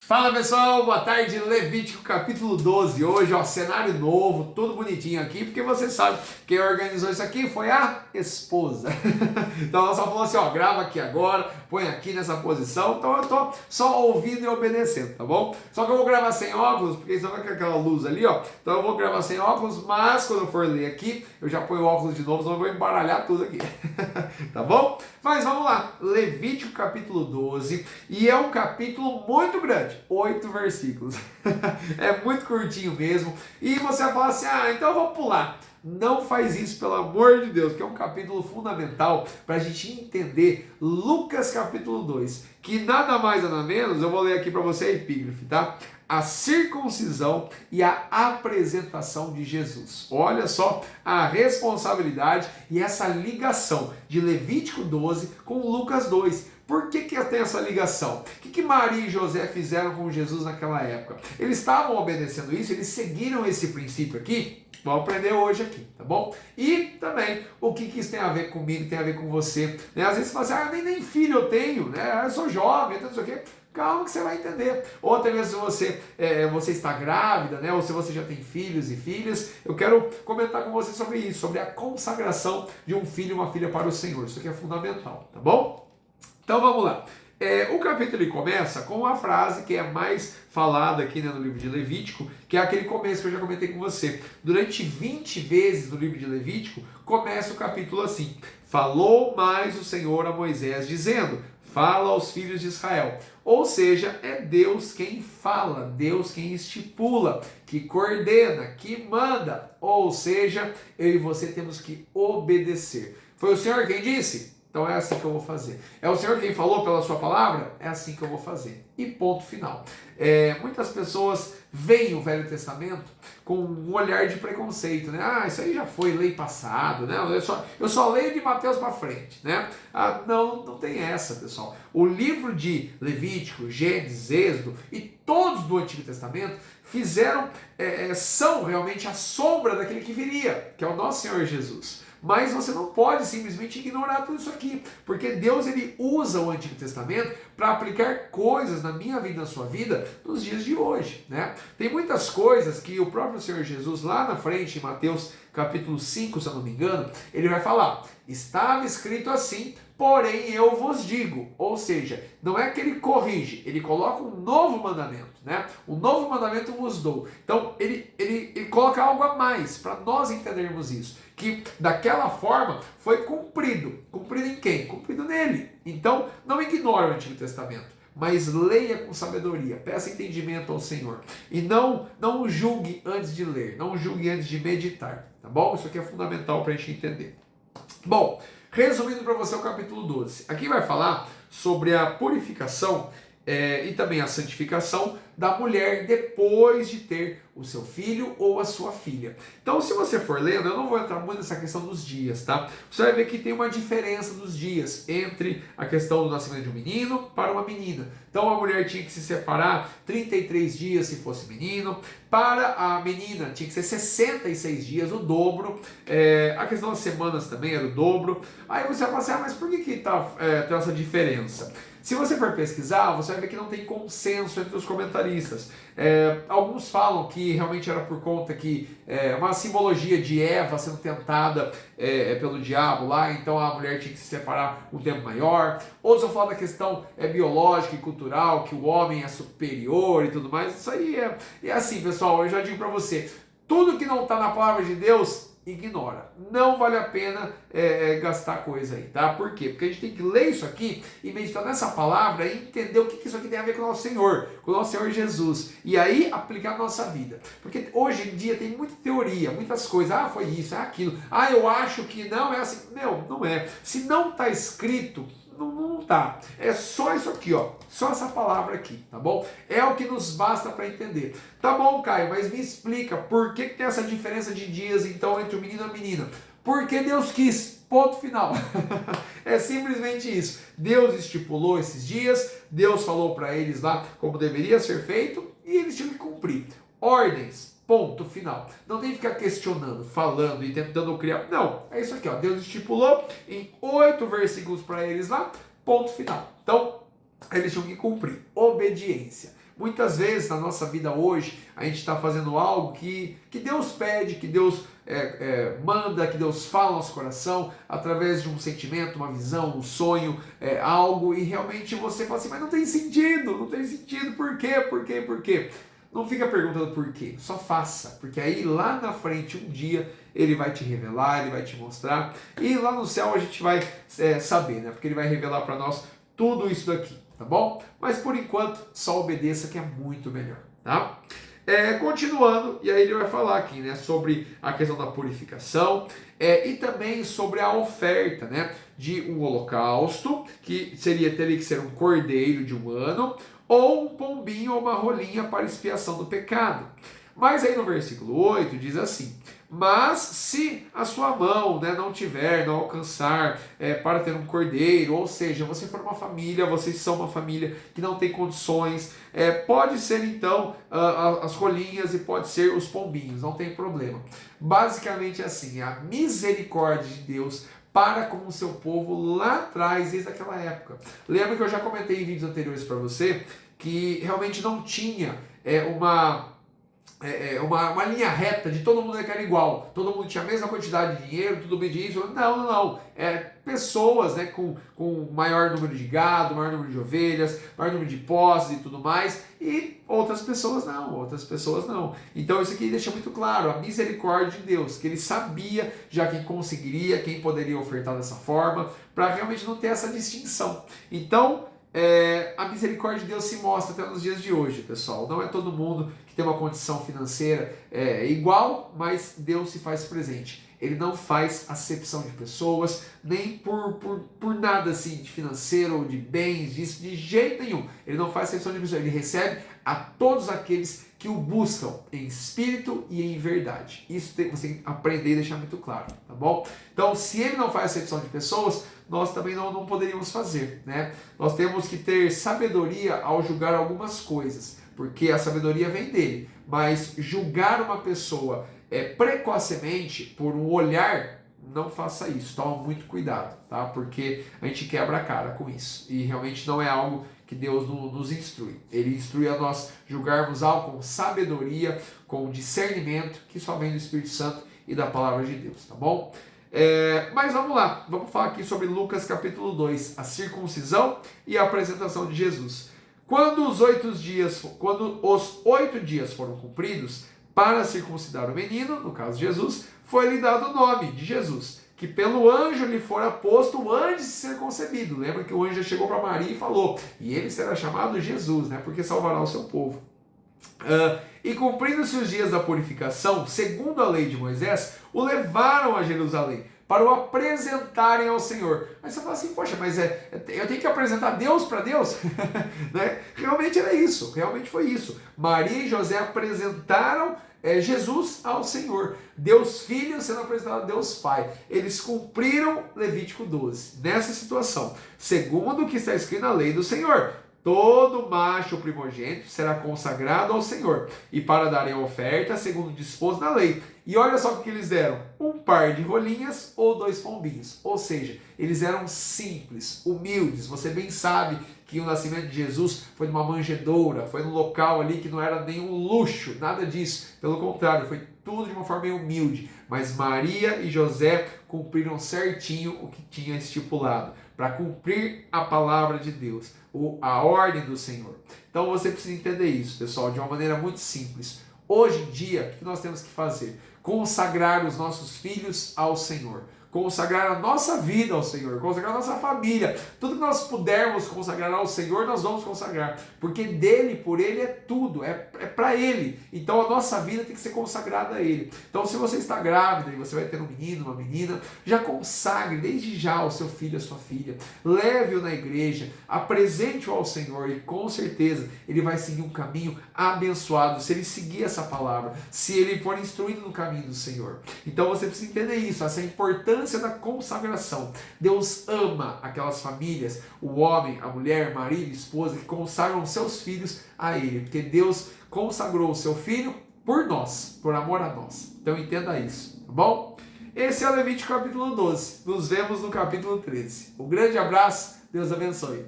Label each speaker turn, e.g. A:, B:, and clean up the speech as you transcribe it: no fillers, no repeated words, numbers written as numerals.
A: Fala pessoal, boa tarde, Levítico capítulo 12, hoje ó, cenário novo, tudo bonitinho aqui, porque você sabe, quem organizou isso aqui foi a esposa, então ela só falou assim, ó, grava aqui agora, põe aqui nessa posição, então eu tô só ouvindo e obedecendo, tá bom? Só que eu vou gravar sem óculos, porque senão vai com aquela luz ali, ó, então eu vou gravar sem óculos, mas quando eu for ler aqui, eu já ponho o óculos de novo, senão eu vou embaralhar tudo aqui, tá bom? Mas vamos lá, Levítico capítulo 12, e é um capítulo muito grande, 8 versículos, é muito curtinho mesmo, e você vai falar assim, então eu vou pular. Não faz isso, pelo amor de Deus, que é um capítulo fundamental para a gente entender Lucas capítulo 2, que nada mais nada menos, eu vou ler aqui para você a epígrafe, tá? A circuncisão e a apresentação de Jesus. Olha só a responsabilidade e essa ligação de Levítico 12 com Lucas 2. Por que tem essa ligação? O que Maria e José fizeram com Jesus naquela época? Eles estavam obedecendo isso, eles seguiram esse princípio aqui. Vamos aprender hoje aqui, tá bom? E também, o que isso tem a ver comigo, tem a ver com você. Né? Às vezes você fala assim, nem filho eu tenho, né? Eu sou jovem, então não sei o quê. Calma que você vai entender. Ou até mesmo se você está grávida, né? Ou se você já tem filhos e filhas, eu quero comentar com você sobre isso, sobre a consagração de um filho e uma filha para o Senhor. Isso aqui é fundamental, tá bom? Então vamos lá. O capítulo ele começa com uma frase que é mais falada aqui, né, no livro de Levítico, que é aquele começo que eu já comentei com você. Durante 20 vezes no livro de Levítico, começa o capítulo assim: falou mais o Senhor a Moisés, dizendo, fala aos filhos de Israel. Ou seja, é Deus quem fala, Deus quem estipula, que coordena, que manda. Ou seja, eu e você temos que obedecer. Foi o Senhor quem disse? Então é assim que eu vou fazer. É o Senhor quem falou pela sua palavra? É assim que eu vou fazer. E ponto final. Muitas pessoas veem o Velho Testamento com um olhar de preconceito, né? Isso aí já foi lei passada, né? Eu só leio de Mateus para frente, né? Não tem essa, pessoal. O livro de Levítico, Gênesis, Êxodo e todos do Antigo Testamento são realmente a sombra daquele que viria, que é o nosso Senhor Jesus. Mas você não pode simplesmente ignorar tudo isso aqui, porque Deus ele usa o Antigo Testamento para aplicar coisas na minha vida e na sua vida nos dias de hoje, né? Tem muitas coisas que o próprio Senhor Jesus lá na frente, em Mateus capítulo 5, se eu não me engano, ele vai falar, estava escrito assim, porém eu vos digo, ou seja, não é que ele corrige, ele coloca um novo mandamento, né? Um novo mandamento vos dou. Então ele coloca algo a mais para nós entendermos isso, que daquela forma foi cumprido. Cumprido em quem? Cumprido nele. Então não ignore o Antigo Testamento, mas leia com sabedoria, peça entendimento ao Senhor e não julgue antes de ler, não julgue antes de meditar, tá bom? Isso aqui é fundamental para a gente entender. Bom, resumindo para você o capítulo 12, aqui vai falar sobre a purificação e também a santificação da mulher depois de ter o seu filho ou a sua filha. Então, se você for lendo, eu não vou entrar muito nessa questão dos dias, tá? Você vai ver que tem uma diferença dos dias entre a questão do nascimento de um menino para uma menina. Então, a mulher tinha que se separar 33 dias se fosse menino, para a menina tinha que ser 66 dias, o dobro. A questão das semanas também era o dobro. Aí você vai falar assim, mas por que tem essa diferença? Se você for pesquisar, você vai ver que não tem consenso entre os comentaristas. Alguns falam que realmente era por conta que uma simbologia de Eva sendo tentada pelo diabo lá, então a mulher tinha que se separar um tempo maior. Outros vão falar da questão biológica e cultural, que o homem é superior e tudo mais. Isso aí é assim, pessoal, eu já digo para você, tudo que não está na palavra de Deus, ignora. Não vale a pena gastar coisa aí, tá? Por quê? Porque a gente tem que ler isso aqui e meditar nessa palavra e entender o que isso aqui tem a ver com o nosso Senhor, com o nosso Senhor Jesus. E aí aplicar na nossa vida. Porque hoje em dia tem muita teoria, muitas coisas. Foi isso, é aquilo. Eu acho que não, é assim. Não é. Se não está escrito, não tá. É só isso aqui, ó. Só essa palavra aqui, tá bom? É o que nos basta para entender. Tá bom, Caio, mas me explica por que tem essa diferença de dias, então, entre o menino e a menina? Porque Deus quis. Ponto final. É simplesmente isso. Deus estipulou esses dias, Deus falou para eles lá como deveria ser feito e eles tinham que cumprir. Ordens. Ponto final. Não tem que ficar questionando, falando e tentando criar. Não, é isso aqui, ó. Deus estipulou em 8 versículos para eles lá. Ponto final. Então, eles tinham que cumprir. Obediência. Muitas vezes na nossa vida hoje, a gente está fazendo algo que Deus pede, que Deus manda, que Deus fala no nosso coração, através de um sentimento, uma visão, um sonho, algo, e realmente você fala assim, mas não tem sentido, por quê, por quê? Não fica perguntando por quê, só faça, porque aí lá na frente, um dia, ele vai te revelar, ele vai te mostrar, e lá no céu a gente vai saber, né? Porque ele vai revelar para nós tudo isso daqui, tá bom? Mas por enquanto, só obedeça que é muito melhor, tá? Continuando, e aí ele vai falar aqui, né, sobre a questão da purificação e também sobre a oferta, né, de um holocausto, que teria que ser um cordeiro de um ano, ou um pombinho ou uma rolinha para expiação do pecado. Mas aí no versículo 8 diz assim, mas se a sua mão, né, não alcançar para ter um cordeiro, ou seja, você for uma família, vocês são uma família que não tem condições, pode ser então as rolinhas e pode ser os pombinhos, não tem problema. Basicamente assim, a misericórdia de Deus para com o seu povo lá atrás, desde aquela época. Lembra que eu já comentei em vídeos anteriores para você que realmente não tinha uma linha reta de todo mundo que era igual, todo mundo tinha a mesma quantidade de dinheiro, tudo bem disso. Não. Pessoas, né, com maior número de gado, maior número de ovelhas, maior número de posses e tudo mais, e outras pessoas não. Então isso aqui deixa muito claro, a misericórdia de Deus, que ele sabia já quem conseguiria, quem poderia ofertar dessa forma, para realmente não ter essa distinção. Então, a misericórdia de Deus se mostra até nos dias de hoje, pessoal. Não é todo mundo que tem uma condição financeira igual, mas Deus se faz presente. Ele não faz acepção de pessoas, nem por nada assim de financeiro ou de bens, disso, de jeito nenhum. Ele não faz acepção de pessoas, ele recebe a todos aqueles que o buscam em espírito e em verdade. Isso você tem que aprender e deixar muito claro, tá bom? Então, se ele não faz acepção de pessoas, nós também não poderíamos fazer, né? Nós temos que ter sabedoria ao julgar algumas coisas, porque a sabedoria vem dele, mas julgar uma pessoa precocemente por um olhar, não faça isso, toma muito cuidado, tá? Porque a gente quebra a cara com isso, e realmente não é algo que Deus nos instrui. Ele instrui a nós julgarmos algo com sabedoria, com discernimento, que só vem do Espírito Santo e da Palavra de Deus, tá bom? Mas vamos lá, vamos falar aqui sobre Lucas capítulo 2, a circuncisão e a apresentação de Jesus. Quando os 8 dias foram cumpridos para circuncidar o menino, no caso Jesus, foi-lhe dado o nome de Jesus, que pelo anjo lhe fora posto antes de ser concebido. Lembra que o anjo chegou para Maria e falou, e ele será chamado Jesus, né, porque salvará o seu povo. E cumprindo-se os dias da purificação, segundo a lei de Moisés, o levaram a Jerusalém para o apresentarem ao Senhor. Aí você fala assim, poxa, mas eu tenho que apresentar Deus para Deus? Né? Realmente era isso, realmente foi isso. Maria e José apresentaram Jesus ao Senhor. Deus Filho sendo apresentado a Deus Pai. Eles cumpriram Levítico 12, nessa situação. Segundo o que está escrito na lei do Senhor, todo macho primogênito será consagrado ao Senhor, e para darem a oferta segundo disposto na lei. E olha só o que eles deram, um par de rolinhas ou 2 pombinhos. Ou seja, eles eram simples, humildes. Você bem sabe que o nascimento de Jesus foi numa manjedoura, foi num local ali que não era nenhum luxo, nada disso. Pelo contrário, foi tudo de uma forma humilde. Mas Maria e José cumpriram certinho o que tinha estipulado, para cumprir a palavra de Deus, a ordem do Senhor. Então você precisa entender isso, pessoal, de uma maneira muito simples. Hoje em dia, o que nós temos que fazer? Consagrar os nossos filhos ao Senhor. Consagrar a nossa vida ao Senhor, consagrar a nossa família. Tudo que nós pudermos consagrar ao Senhor, nós vamos consagrar. Porque dele, por ele é tudo, é para ele. Então a nossa vida tem que ser consagrada a ele. Então se você está grávida e você vai ter um menino, uma menina, já consagre desde já o seu filho, a sua filha. Leve-o na igreja, apresente-o ao Senhor e com certeza ele vai seguir um caminho abençoado se ele seguir essa palavra, se ele for instruído no caminho do Senhor. Então você precisa entender isso, essa importância da consagração. Deus ama aquelas famílias, o homem, a mulher, marido, esposa, que consagram seus filhos a Ele, porque Deus consagrou o seu filho por nós, por amor a nós. Então entenda isso, tá bom? Esse é o Levítico capítulo 12. Nos vemos no capítulo 13. Um grande abraço, Deus abençoe.